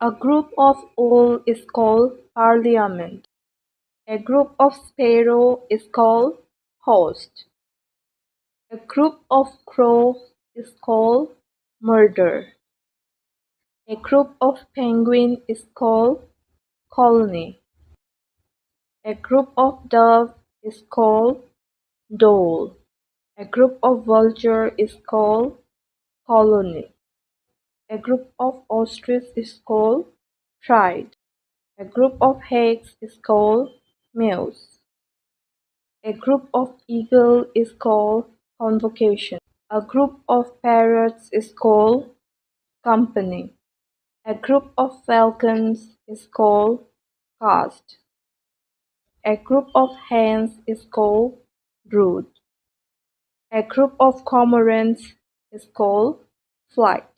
A group of owl is called parliament. A group of sparrow is called host. A group of crow is called murder. A group of penguin is called colony. A group of dove is called dole. A group of vulture is called colony. A group of ostrich is called pride. A group of hags is called mews. A group of eagle is called convocation. A group of parrots is called company. A group of falcons is called cast. A group of hens is called brood. A group of cormorants is called flight.